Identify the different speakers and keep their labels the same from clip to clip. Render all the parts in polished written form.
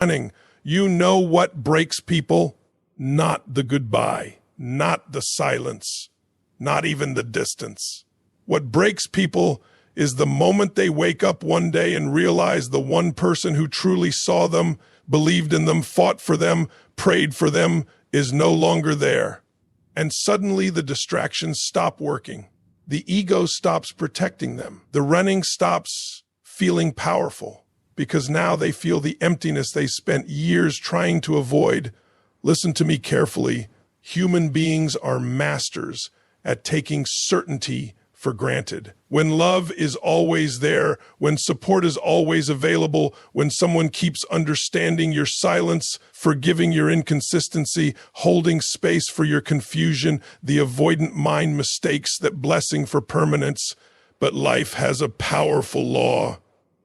Speaker 1: Running. You know what breaks people? Not the goodbye, not the silence, not even the distance. What breaks people is the moment they wake up one day and realize the one person who truly saw them, believed in them, fought for them, prayed for them, is no longer there. And suddenly the distractions stop working. The ego stops protecting them. The running stops feeling powerful because now they feel the emptiness they spent years trying to avoid. Listen to me carefully. Human beings are masters at taking certainty for granted. When love is always there, when support is always available, when someone keeps understanding your silence, forgiving your inconsistency, holding space for your confusion, the avoidant mind mistakes that blessing for permanence. But life has a powerful law.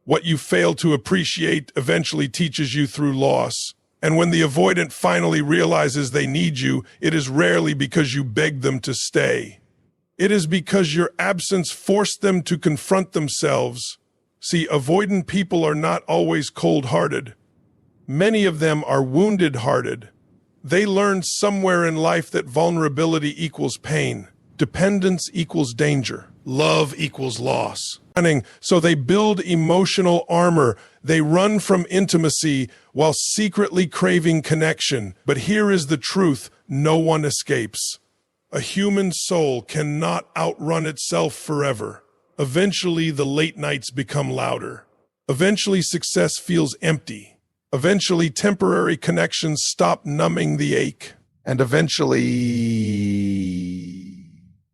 Speaker 1: What you fail to appreciate eventually teaches you through loss. And when the avoidant finally realizes they need you, it is rarely because you begged them to stay. It is because your absence forced them to confront themselves. See, avoidant people are not always cold-hearted. Many of them are wounded-hearted. They learned somewhere in life that vulnerability equals pain, dependence equals danger, love equals loss. So they build emotional armor. They run from intimacy while secretly craving connection. But here is the truth: no one escapes. A human soul cannot outrun itself forever. Eventually, the late nights become louder. Eventually, success feels empty. Eventually, temporary connections stop numbing the ache. And eventually,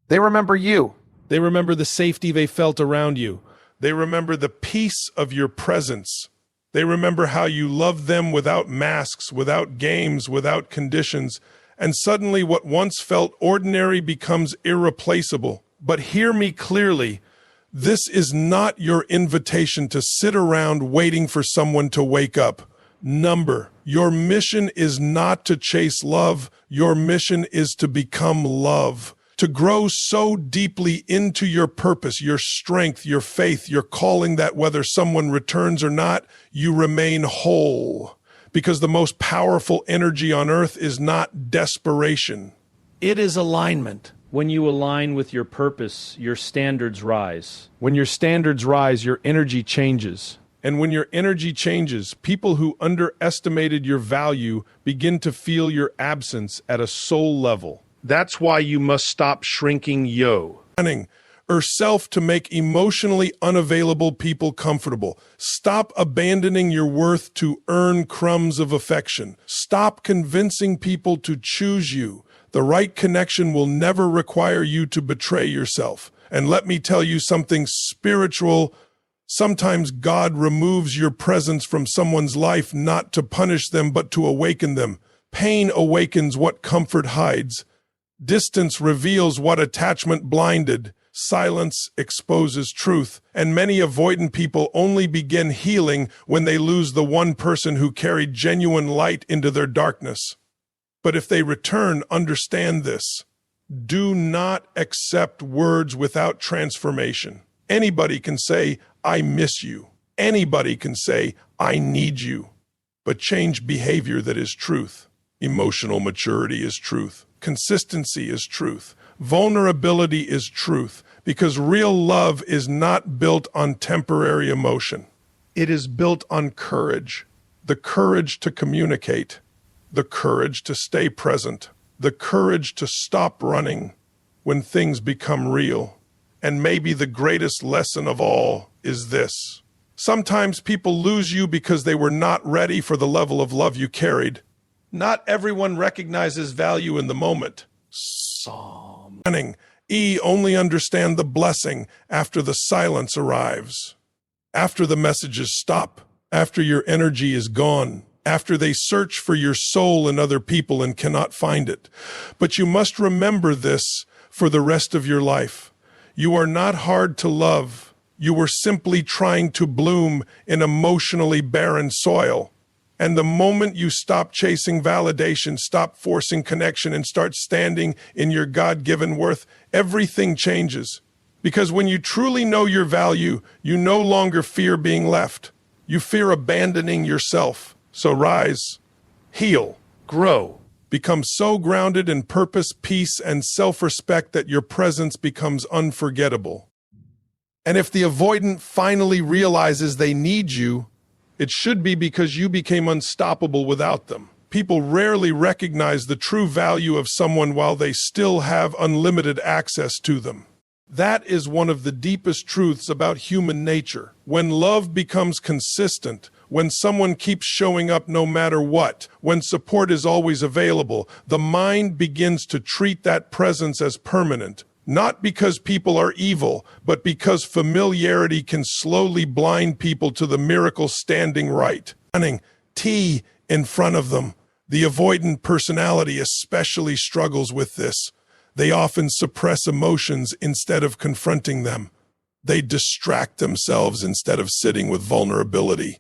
Speaker 2: They remember you.
Speaker 1: they remember the safety they felt around you. They remember the peace of your presence. They remember how you loved them without masks, without games, without conditions. And suddenly what once felt ordinary becomes irreplaceable. But hear me clearly. This is not your invitation to sit around waiting for someone to wake up. Your mission is not to chase love. Your mission is to become love. To grow so deeply into your purpose, your strength, your faith, your calling that whether someone returns or not, you remain whole. Because the most powerful energy on earth is not desperation.
Speaker 3: It is alignment. When you align with your purpose, your standards rise.
Speaker 1: When your standards rise, your energy changes. And when your energy changes, people who underestimated your value begin to feel your absence at a soul level. That's why you must stop shrinking yourself to make emotionally unavailable people comfortable. Stop abandoning your worth to earn crumbs of affection. Stop convincing people to choose you. The right connection will never require you to betray yourself. And let me tell you something spiritual. Sometimes God removes your presence from someone's life not to punish them, but to awaken them. Pain awakens what comfort hides. Distance reveals what attachment blinded. Silence exposes truth. And many avoidant people only begin healing when they lose the one person who carried genuine light into their darkness. But if they return, understand this. Do not accept words without transformation. Anybody can say, I miss you. Anybody can say, I need you. But change behavior that is truth. Emotional maturity is truth. Consistency is truth. Vulnerability is truth. Because real love is not built on temporary emotion. It is built on courage. The courage to communicate. The courage to stay present. The courage to stop running when things become real. And maybe the greatest lesson of all is this. Sometimes people lose you because they were not ready for the level of love you carried. Not everyone recognizes value in the moment. Only understand the blessing after the silence arrives. After the messages stop. After your energy is gone. After they search for your soul in other people and cannot find it. But you must remember this for the rest of your life. You are not hard to love. You were simply trying to bloom in emotionally barren soil. And the moment you stop chasing validation, stop forcing connection, and start standing in your God-given worth, everything changes. Because when you truly know your value, you no longer fear being left. You fear abandoning yourself. So rise, heal, grow. Become so grounded in purpose, peace, and self-respect that your presence becomes unforgettable. And if the avoidant finally realizes they need you, it should be because you became unstoppable without them. People rarely recognize the true value of someone while they still have unlimited access to them. That is one of the deepest truths about human nature. When love becomes consistent, when someone keeps showing up no matter what, when support is always available, the mind begins to treat that presence as permanent. Not because people are evil, but because familiarity can slowly blind people to the miracle standing right. T in front of them. The avoidant personality especially struggles with this. They often suppress emotions instead of confronting them. They distract themselves instead of sitting with vulnerability.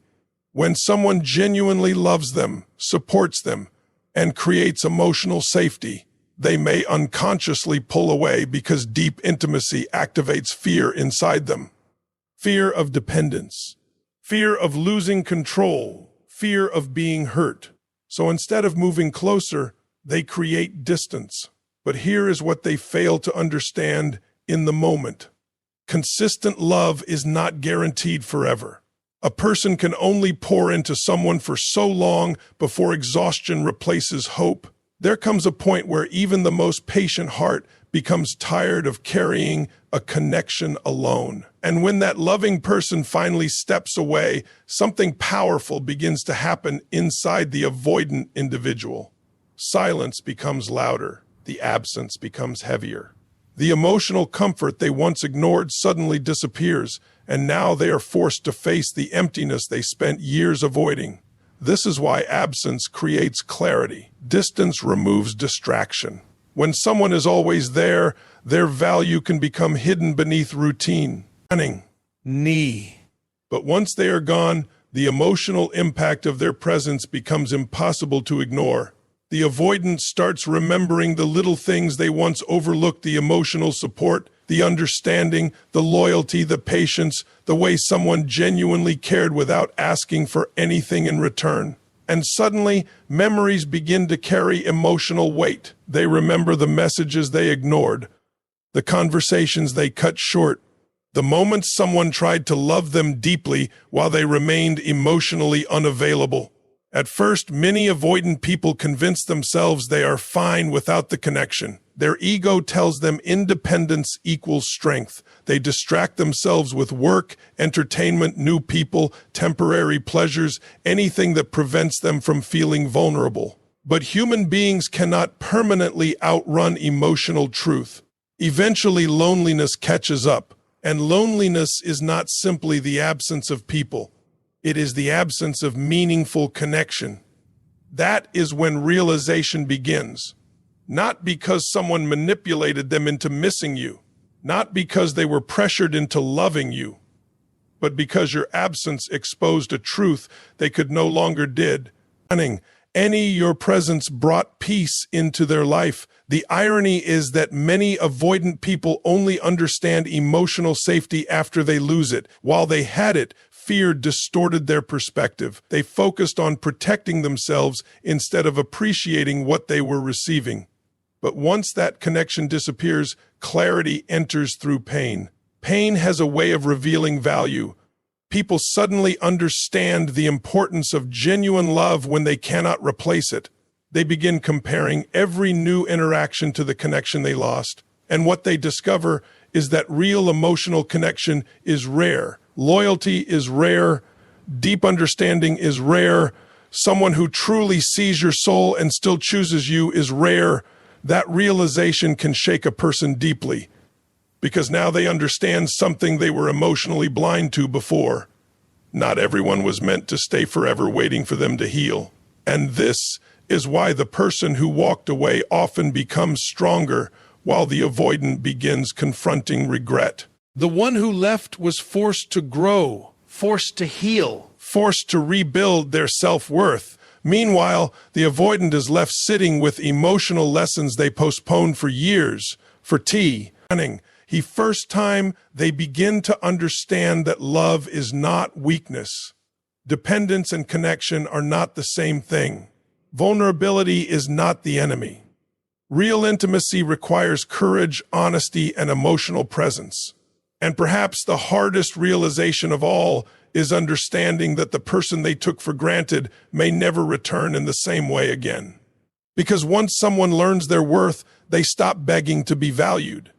Speaker 1: When someone genuinely loves them, supports them, and creates emotional safety, they may unconsciously pull away because deep intimacy activates fear inside them. Fear of dependence, fear of losing control, fear of being hurt. So instead of moving closer, they create distance. But here is what they fail to understand in the moment. Consistent love is not guaranteed forever. A person can only pour into someone for so long before exhaustion replaces hope. There comes a point where even the most patient heart becomes tired of carrying a connection alone. And when that loving person finally steps away, something powerful begins to happen inside the avoidant individual. Silence becomes louder. The absence becomes heavier. The emotional comfort they once ignored suddenly disappears, and now they are forced to face the emptiness they spent years avoiding. This is why absence creates clarity. Distance removes distraction. When someone is always there, their value can become hidden beneath routine. But once they are gone, the emotional impact of their presence becomes impossible to ignore. The avoidant starts remembering the little things they once overlooked: the emotional support, the understanding, the loyalty, the patience, the way someone genuinely cared without asking for anything in return. And suddenly, memories begin to carry emotional weight. They remember the messages they ignored, the conversations they cut short, the moments someone tried to love them deeply while they remained emotionally unavailable. At first, many avoidant people convince themselves they are fine without the connection. Their ego tells them independence equals strength. They distract themselves with work, entertainment, new people, temporary pleasures, anything that prevents them from feeling vulnerable. But human beings cannot permanently outrun emotional truth. Eventually, loneliness catches up, and loneliness is not simply the absence of people. It is the absence of meaningful connection. That is when realization begins. Not because someone manipulated them into missing you, not because they were pressured into loving you, but because your absence exposed a truth they could no longer did. Your presence brought peace into their life. The irony is that many avoidant people only understand emotional safety after they lose it. While they had it, fear distorted their perspective. They focused on protecting themselves instead of appreciating what they were receiving. But once that connection disappears, clarity enters through pain. Pain has a way of revealing value. People suddenly understand the importance of genuine love when they cannot replace it. They begin comparing every new interaction to the connection they lost. And what they discover is that real emotional connection is rare. Loyalty is rare. Deep understanding is rare. Someone who truly sees your soul and still chooses you is rare. That realization can shake a person deeply, because now they understand something they were emotionally blind to before. Not everyone was meant to stay forever waiting for them to heal. And this is why the person who walked away often becomes stronger, while the avoidant begins confronting regret. The one who left was forced to grow, forced to heal, forced to rebuild their self-worth. Meanwhile, the avoidant is left sitting with emotional lessons they postponed for years. First time they begin to understand that love is not weakness. Dependence and connection are not the same thing. Vulnerability is not the enemy. Real intimacy requires courage, honesty, and emotional presence. And perhaps the hardest realization of all is understanding that the person they took for granted may never return in the same way again. Because once someone learns their worth, they stop begging to be valued.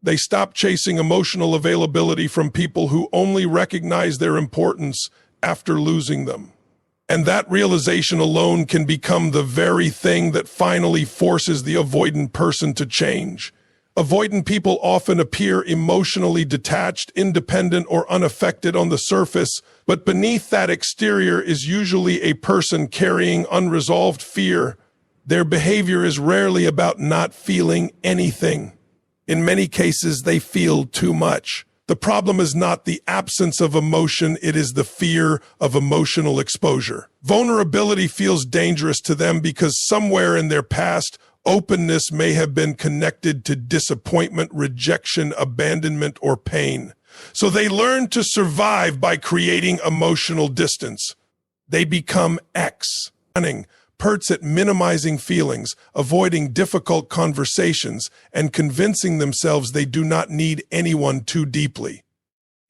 Speaker 1: They stop chasing emotional availability from people who only recognize their importance after losing them. And that realization alone can become the very thing that finally forces the avoidant person to change. Avoidant people often appear emotionally detached, independent, or unaffected on the surface, but beneath that exterior is usually a person carrying unresolved fear. Their behavior is rarely about not feeling anything. In many cases, they feel too much. The problem is not the absence of emotion, it is the fear of emotional exposure. Vulnerability feels dangerous to them because somewhere in their past, openness may have been connected to disappointment, rejection, abandonment, or pain. So they learn to survive by creating emotional distance. They become cunning, perts at minimizing feelings, avoiding difficult conversations, and convincing themselves they do not need anyone too deeply.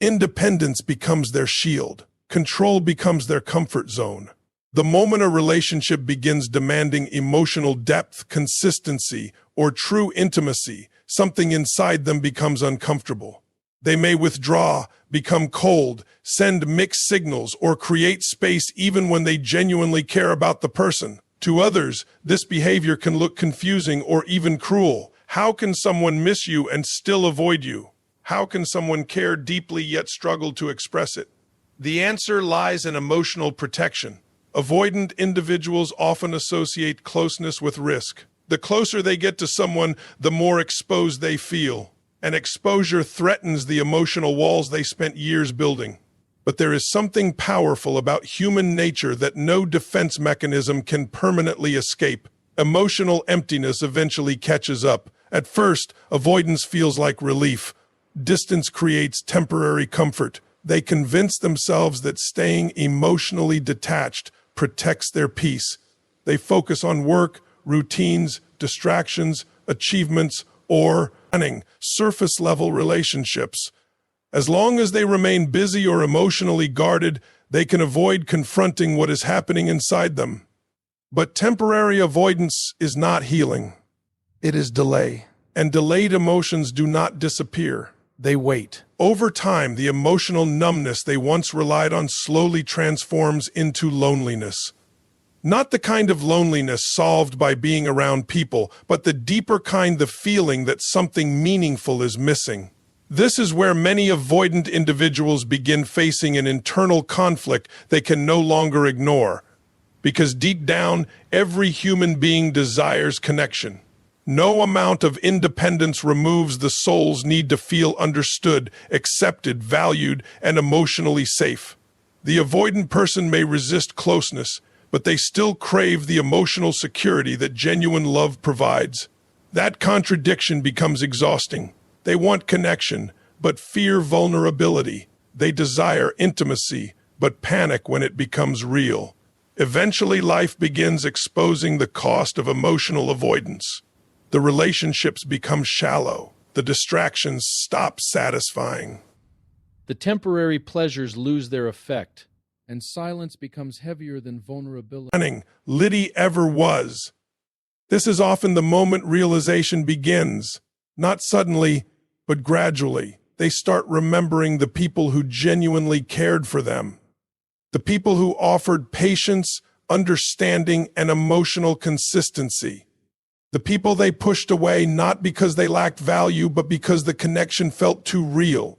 Speaker 1: Independence becomes their shield. Control becomes their comfort zone. The moment a relationship begins demanding emotional depth, consistency, or true intimacy, something inside them becomes uncomfortable. They may withdraw, become cold, send mixed signals, or create space even when they genuinely care about the person. To others, this behavior can look confusing or even cruel. How can someone miss you and still avoid you? How can someone care deeply yet struggle to express it? The answer lies in emotional protection. Avoidant individuals often associate closeness with risk. The closer they get to someone, the more exposed they feel. And exposure threatens the emotional walls they spent years building. But there is something powerful about human nature that no defense mechanism can permanently escape. Emotional emptiness eventually catches up. At first, avoidance feels like relief. Distance creates temporary comfort. They convince themselves that staying emotionally detached protects their peace. They focus on work, routines, distractions, achievements, or surface-level relationships. As long as they remain busy or emotionally guarded, they can avoid confronting what is happening inside them. But temporary avoidance is not healing. It is delay. And delayed emotions do not disappear. They wait. Over time, the emotional numbness they once relied on slowly transforms into loneliness. Not the kind of loneliness solved by being around people, but the deeper kind, the feeling that something meaningful is missing. This is where many avoidant individuals begin facing an internal conflict they can no longer ignore. Because deep down, every human being desires connection. No amount of independence removes the soul's need to feel understood, accepted, valued, and emotionally safe. The avoidant person may resist closeness, but they still crave the emotional security that genuine love provides. That contradiction becomes exhausting. They want connection, but fear vulnerability. They desire intimacy, but panic when it becomes real. Eventually, life begins exposing the cost of emotional avoidance. The relationships become shallow. The distractions stop satisfying.
Speaker 3: The temporary pleasures lose their effect, and silence becomes heavier than vulnerability.
Speaker 1: Liddy ever was. This is often the moment realization begins. Not suddenly, but gradually. They start remembering the people who genuinely cared for them. The people who offered patience, understanding, and emotional consistency. The people they pushed away not because they lacked value, but because the connection felt too real.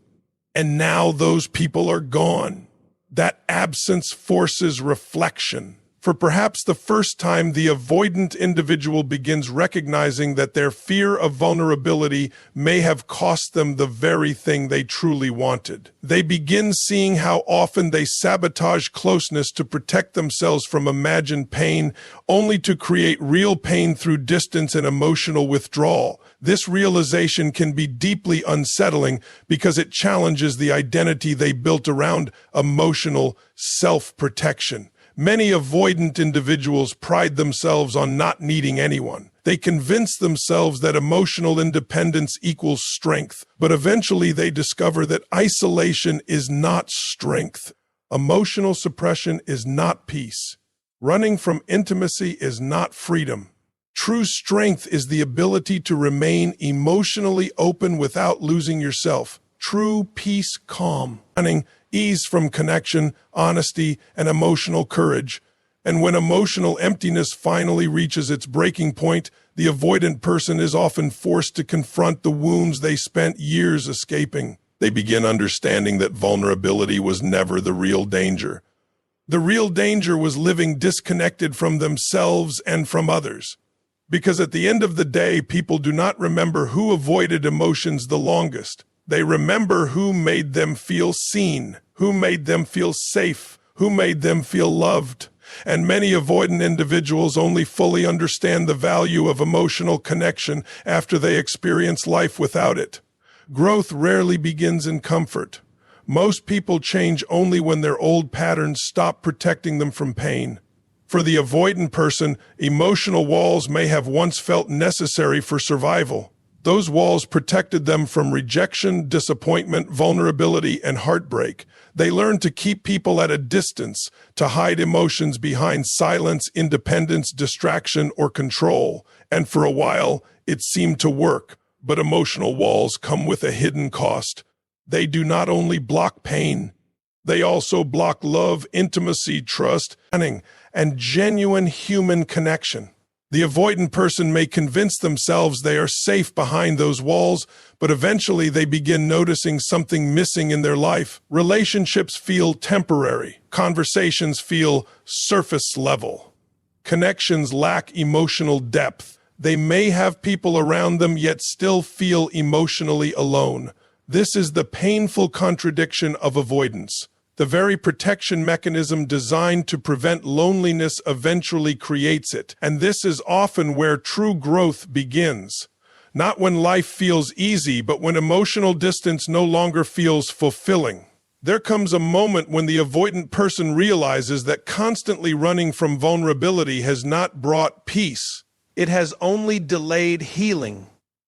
Speaker 1: And now those people are gone. That absence forces reflection. For perhaps the first time, the avoidant individual begins recognizing that their fear of vulnerability may have cost them the very thing they truly wanted. They begin seeing how often they sabotage closeness to protect themselves from imagined pain, only to create real pain through distance and emotional withdrawal. This realization can be deeply unsettling because it challenges the identity they built around emotional self-protection. Many avoidant individuals pride themselves on not needing anyone. They convince themselves that emotional independence equals strength, but eventually they discover that isolation is not strength. Emotional suppression is not peace. Running from intimacy is not freedom. True strength is the ability to remain emotionally open without losing yourself. True peace, calm, ease from connection, honesty, and emotional courage. And when emotional emptiness finally reaches its breaking point, the avoidant person is often forced to confront the wounds they spent years escaping. They begin understanding that vulnerability was never the real danger. The real danger was living disconnected from themselves and from others. Because at the end of the day, people do not remember who avoided emotions the longest. They remember who made them feel seen, who made them feel safe, who made them feel loved. And many avoidant individuals only fully understand the value of emotional connection after they experience life without it. Growth rarely begins in comfort. Most people change only when their old patterns stop protecting them from pain. For the avoidant person, emotional walls may have once felt necessary for survival. Those walls protected them from rejection, disappointment, vulnerability, and heartbreak. They learned to keep people at a distance, to hide emotions behind silence, independence, distraction, or control. And for a while, it seemed to work. But emotional walls come with a hidden cost. They do not only block pain, they also block love, intimacy, trust, and genuine human connection. The avoidant person may convince themselves they are safe behind those walls, but eventually they begin noticing something missing in their life. Relationships feel temporary. Conversations feel surface level. Connections lack emotional depth. They may have people around them yet still feel emotionally alone. This is the painful contradiction of avoidance. The very protection mechanism designed to prevent loneliness eventually creates it, and this is often where true growth begins. Not when life feels easy, but when emotional distance no longer feels fulfilling. There comes a moment when the avoidant person realizes that constantly running from vulnerability has not brought peace. It has only delayed healing.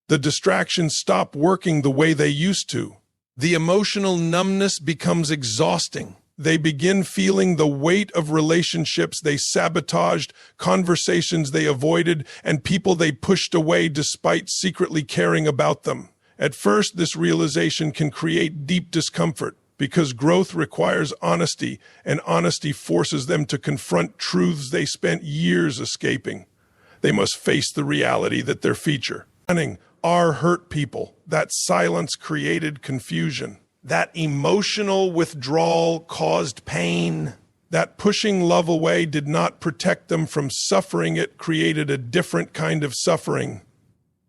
Speaker 1: The distractions stop working the way they used to. The emotional numbness becomes exhausting. They begin feeling the weight of relationships they sabotaged, conversations they avoided, and people they pushed away despite secretly caring about them. At first, this realization can create deep discomfort because growth requires honesty, and honesty forces them to confront truths they spent years escaping. They must face the reality that their feature are hurt people. That silence created confusion. That emotional withdrawal caused pain. That pushing love away did not protect them from suffering. It created a different kind of suffering.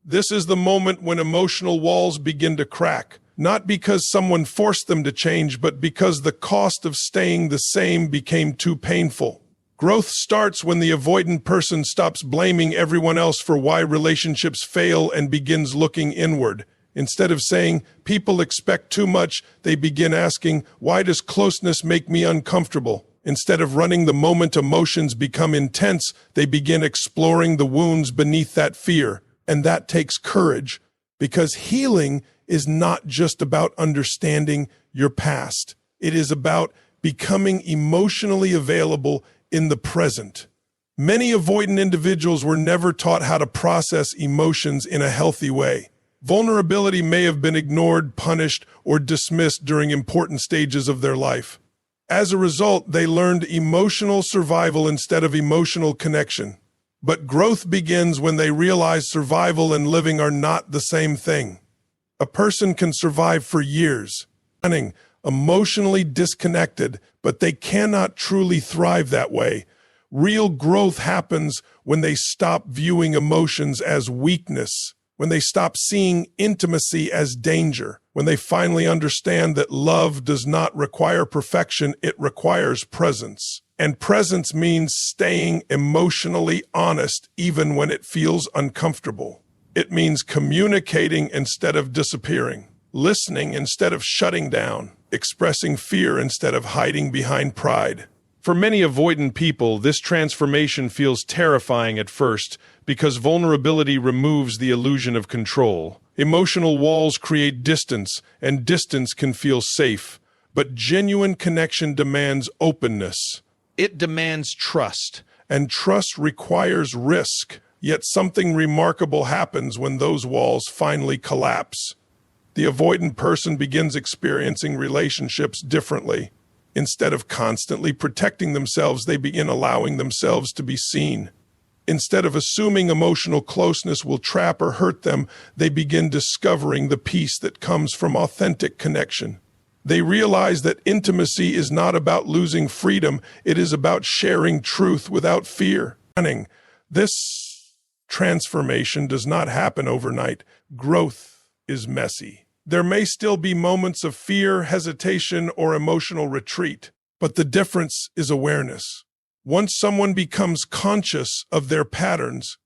Speaker 1: This is the moment when emotional walls begin to crack, not because someone forced them to change, but because the cost of staying the same became too painful. Growth starts when the avoidant person stops blaming everyone else for why relationships fail and begins looking inward. Instead of saying, people expect too much, they begin asking, why does closeness make me uncomfortable? Instead of running the moment emotions become intense, they begin exploring the wounds beneath that fear. And that takes courage, because healing is not just about understanding your past. It is about becoming emotionally available in the present. Many avoidant individuals were never taught how to process emotions in a healthy way. Vulnerability may have been ignored, punished, or dismissed during important stages of their life. As a result, they learned emotional survival instead of emotional connection. But growth begins when they realize survival and living are not the same thing. A person can survive for years, emotionally disconnected, but they cannot truly thrive that way. Real growth happens when they stop viewing emotions as weakness, when they stop seeing intimacy as danger, when they finally understand that love does not require perfection, it requires presence. And presence means staying emotionally honest even when it feels uncomfortable. It means communicating instead of disappearing, listening instead of shutting down, expressing fear instead of hiding behind pride.
Speaker 4: For many avoidant people, this transformation feels terrifying at first because vulnerability removes the illusion of control. Emotional walls create distance, and distance can feel safe. But genuine connection demands openness. It demands trust.
Speaker 1: And trust requires risk. Yet something remarkable happens when those walls finally collapse. The avoidant person begins experiencing relationships differently. Instead of constantly protecting themselves, they begin allowing themselves to be seen. Instead of assuming emotional closeness will trap or hurt them, they begin discovering the peace that comes from authentic connection. They realize that intimacy is not about losing freedom, it is about sharing truth without fear. This transformation does not happen overnight. Growth is messy. There may still be moments of fear, hesitation, or emotional retreat, but the difference is awareness. Once someone becomes conscious of their patterns,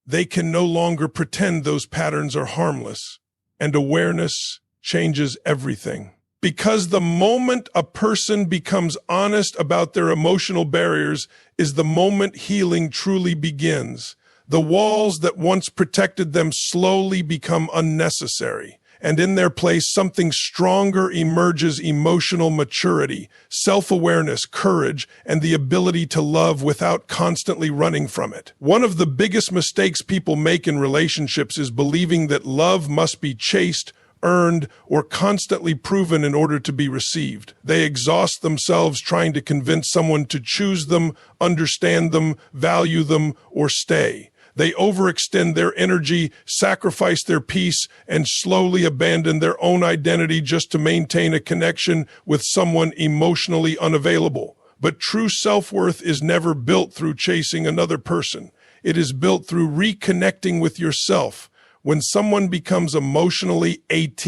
Speaker 1: they can no longer pretend those patterns are harmless, and awareness changes everything. Because the moment a person becomes honest about their emotional barriers is the moment healing truly begins. The walls that once protected them slowly become unnecessary. And in their place, something stronger emerges: emotional maturity, self-awareness, courage, and the ability to love without constantly running from it. One of the biggest mistakes people make in relationships is believing that love must be chased, earned, or constantly proven in order to be received. They exhaust themselves trying to convince someone to choose them, understand them, value them, or stay. They overextend their energy, sacrifice their peace, and slowly abandon their own identity just to maintain a connection with someone emotionally unavailable. But true self-worth is never built through chasing another person. It is built through reconnecting with yourself. When someone becomes emotionally ached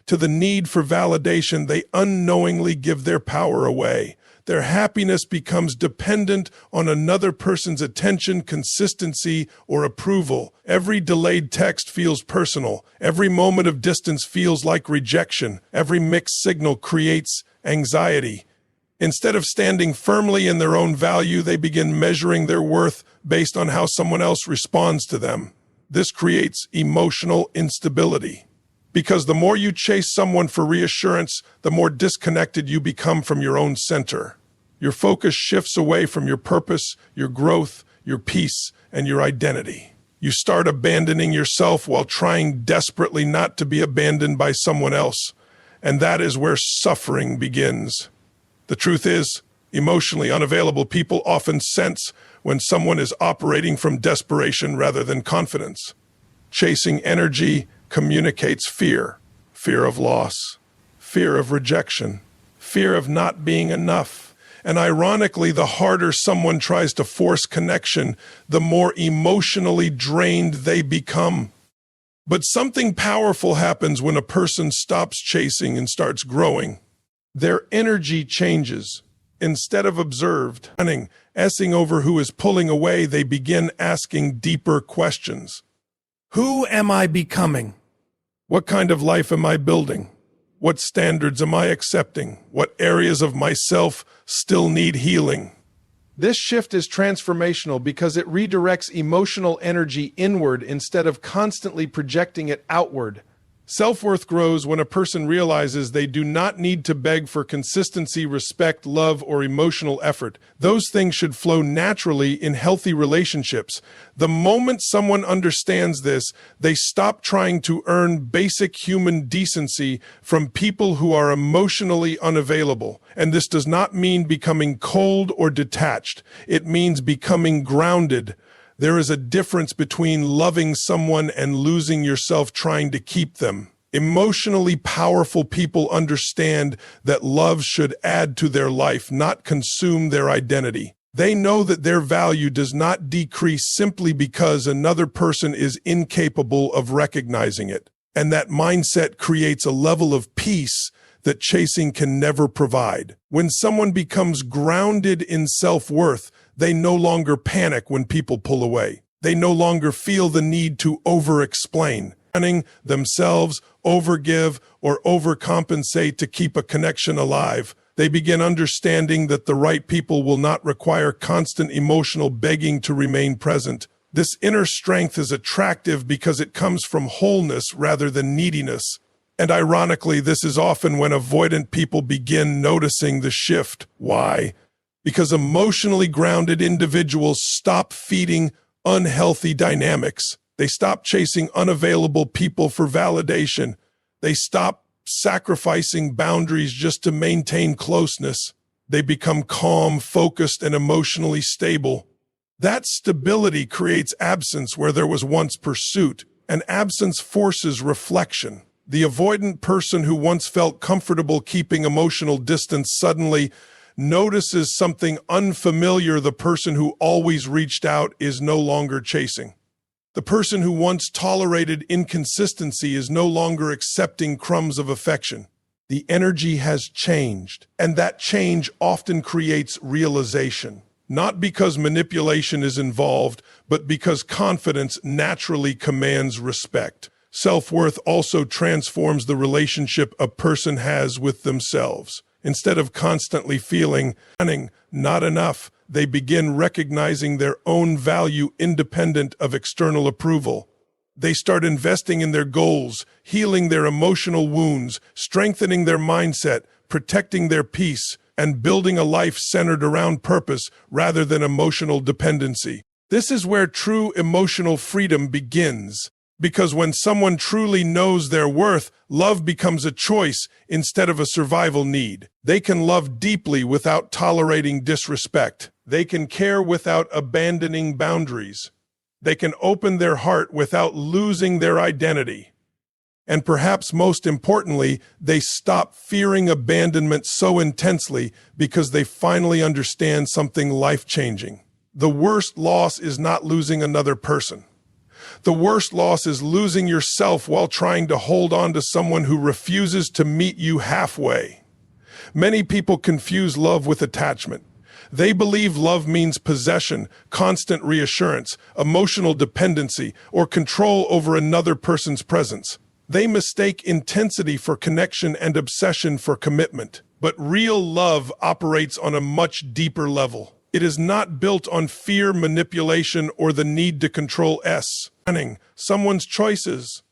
Speaker 1: to the need for validation, they unknowingly give their power away. Their happiness becomes dependent on another person's attention, consistency, or approval. Every delayed text feels personal. Every moment of distance feels like rejection. Every mixed signal creates anxiety. Instead of standing firmly in their own value, they begin measuring their worth based on how someone else responds to them. This creates emotional instability. Because the more you chase someone for reassurance, the more disconnected you become from your own center. Your focus shifts away from your purpose, your growth, your peace, and your identity. You start abandoning yourself while trying desperately not to be abandoned by someone else. And that is where suffering begins. The truth is, emotionally unavailable people often sense when someone is operating from desperation rather than confidence. Chasing energy communicates fear, fear of loss, fear of rejection, fear of not being enough. And ironically, the harder someone tries to force connection, the more emotionally drained they become. But something powerful happens when a person stops chasing and starts growing. Their energy changes. Instead of observed, essing over who is pulling away, they begin asking deeper questions. Who am I becoming? What kind of life am I building? What standards am I accepting? What areas of myself still need healing?
Speaker 4: This shift is transformational because it redirects emotional energy inward instead of constantly projecting it outward. Self-worth grows when a person realizes they do not need to beg for consistency, respect, love, or emotional effort. Those things should flow naturally in healthy relationships. The moment someone understands this, they stop trying to earn basic human decency from people who are emotionally unavailable. And this does not mean becoming cold or detached. It means becoming grounded. There is a difference between loving someone and losing yourself trying to keep them. Emotionally powerful people understand that love should add to their life, not consume their identity.
Speaker 1: They know that their value does not decrease simply because another person is incapable of recognizing it. And that mindset creates a level of peace that chasing can never provide. When someone becomes grounded in self-worth, they no longer panic when people pull away. They no longer feel the need to over-explain, running themselves, overgive, or overcompensate to keep a connection alive. They begin understanding that the right people will not require constant emotional begging to remain present. This inner strength is attractive because it comes from wholeness rather than neediness. And ironically, this is often when avoidant people begin noticing the shift. Why? Because emotionally grounded individuals stop feeding unhealthy dynamics. They stop chasing unavailable people for validation. They stop sacrificing boundaries just to maintain closeness. They become calm, focused, and emotionally stable. That stability creates absence where there was once pursuit, and absence forces reflection. The avoidant person who once felt comfortable keeping emotional distance suddenly notices something unfamiliar. The person who always reached out is no longer chasing. The person who once tolerated inconsistency is no longer accepting crumbs of affection. The energy has changed, and that change often creates realization. Not because manipulation is involved, but because confidence naturally commands respect. Self-worth also transforms the relationship a person has with themselves. Instead of constantly feeling not enough, they begin recognizing their own value independent of external approval. They start investing in their goals, healing their emotional wounds, strengthening their mindset, protecting their peace, and building a life centered around purpose rather than emotional dependency. This is where true emotional freedom begins. Because when someone truly knows their worth, love becomes a choice instead of a survival need. They can love deeply without tolerating disrespect. They can care without abandoning boundaries. They can open their heart without losing their identity. And perhaps most importantly, they stop fearing abandonment so intensely because they finally understand something life-changing. The worst loss is not losing another person. The worst loss is losing yourself while trying to hold on to someone who refuses to meet you halfway. Many people confuse love with attachment. They believe love means possession, constant reassurance, emotional dependency, or control over another person's presence. They mistake intensity for connection and obsession for commitment. But real love operates on a much deeper level. It is not built on fear, manipulation, or the need to control someone's choices.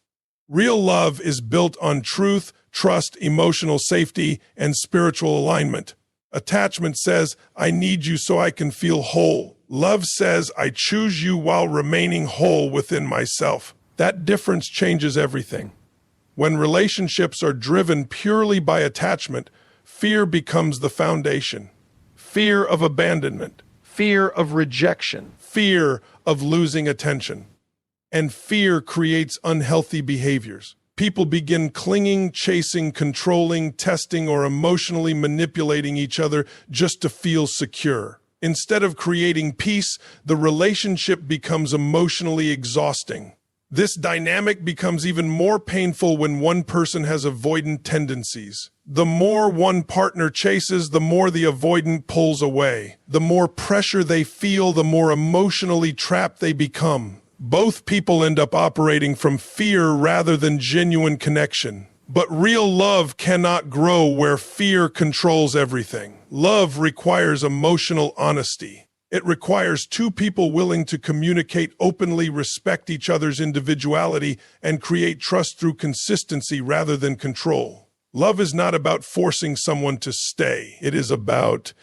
Speaker 1: Real love is built on truth, trust, emotional safety, and spiritual alignment. Attachment says, I need you so I can feel whole. Love says, I choose you while remaining whole within myself. That difference changes everything. When relationships are driven purely by attachment, fear becomes the foundation. Fear of abandonment,
Speaker 2: Fear of rejection.
Speaker 1: fear of losing attention. And fear creates unhealthy behaviors. People begin clinging, chasing, controlling, testing, or emotionally manipulating each other just to feel secure. Instead of creating peace, the relationship becomes emotionally exhausting. This dynamic becomes even more painful when one person has avoidant tendencies. The more one partner chases, the more the avoidant pulls away. The more pressure they feel, the more emotionally trapped they become. Both people end up operating from fear rather than genuine connection. But real love cannot grow where fear controls everything. Love requires emotional honesty. It requires two people willing to communicate openly, respect each other's individuality, and create trust through consistency rather than control. Love is not about forcing someone to stay. It is about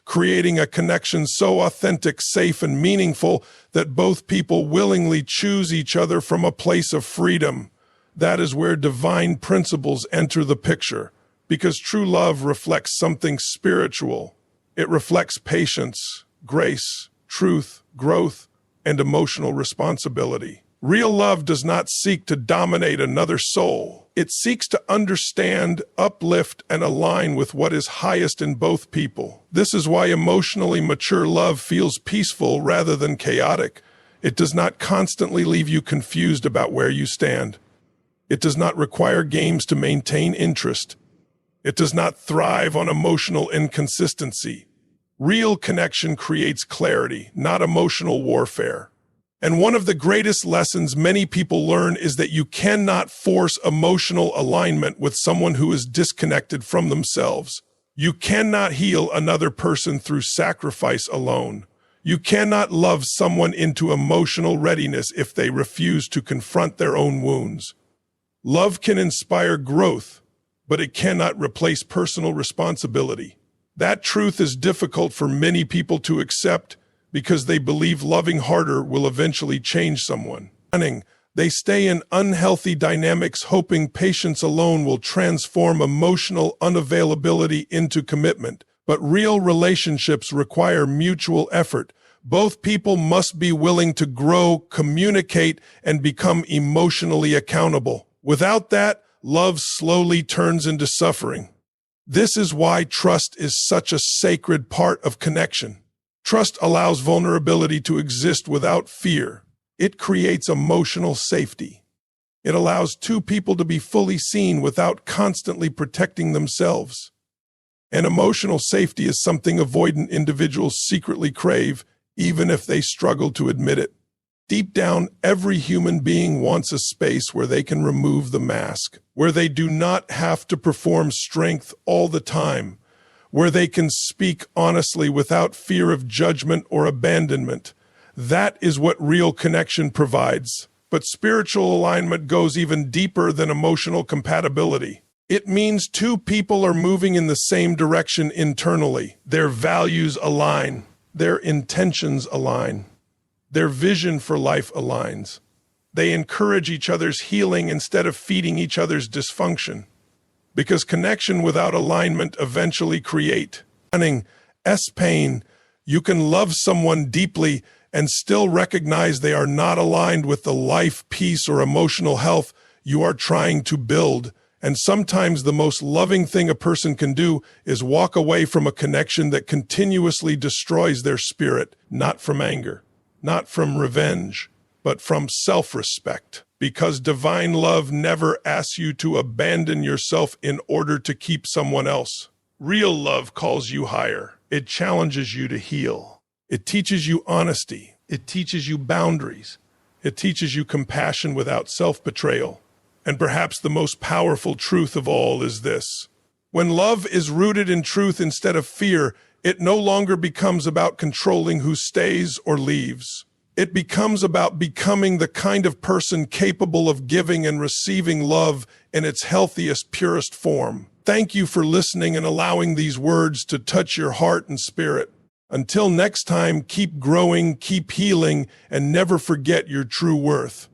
Speaker 1: creating a connection so authentic, safe, and meaningful that both people willingly choose each other from a place of freedom. That is where divine principles enter the picture, because true love reflects something spiritual. It reflects patience, grace, truth, growth, and emotional responsibility. Real love does not seek to dominate another soul. It seeks to understand, uplift, and align with what is highest in both people. This is why emotionally mature love feels peaceful rather than chaotic. It does not constantly leave you confused about where you stand. It does not require games to maintain interest. It does not thrive on emotional inconsistency. Real connection creates clarity, not emotional warfare. And one of the greatest lessons many people learn is that you cannot force emotional alignment with someone who is disconnected from themselves. You cannot heal another person through sacrifice alone. You cannot love someone into emotional readiness if they refuse to confront their own wounds. Love can inspire growth, but it cannot replace personal responsibility. That truth is difficult for many people to accept because they believe loving harder will eventually change someone. They stay in unhealthy dynamics hoping patience alone will transform emotional unavailability into commitment. But real relationships require mutual effort. Both people must be willing to grow, communicate, and become emotionally accountable. Without that, love slowly turns into suffering. This is why trust is such a sacred part of connection. Trust allows vulnerability to exist without fear. It creates emotional safety. It allows two people to be fully seen without constantly protecting themselves. And emotional safety is something avoidant individuals secretly crave, even if they struggle to admit it. Deep down, every human being wants a space where they can remove the mask, where they do not have to perform strength all the time, where they can speak honestly without fear of judgment or abandonment. That is what real connection provides. But spiritual alignment goes even deeper than emotional compatibility. It means two people are moving in the same direction internally. Their values align. Their intentions align. Their vision for life aligns. They encourage each other's healing instead of feeding each other's dysfunction. Because connection without alignment eventually creates pain. You can love someone deeply and still recognize they are not aligned with the life, peace, or emotional health you are trying to build. And sometimes the most loving thing a person can do is walk away from a connection that continuously destroys their spirit, not from anger, not from revenge, but from self-respect. Because divine love never asks you to abandon yourself in order to keep someone else. Real love calls you higher. It challenges you to heal. It teaches you honesty. It teaches you boundaries. It teaches you compassion without self-betrayal. And perhaps the most powerful truth of all is this. When love is rooted in truth instead of fear, it no longer becomes about controlling who stays or leaves. It becomes about becoming the kind of person capable of giving and receiving love in its healthiest, purest form. Thank you for listening and allowing these words to touch your heart and spirit. Until next time, keep growing, keep healing, and never forget your true worth.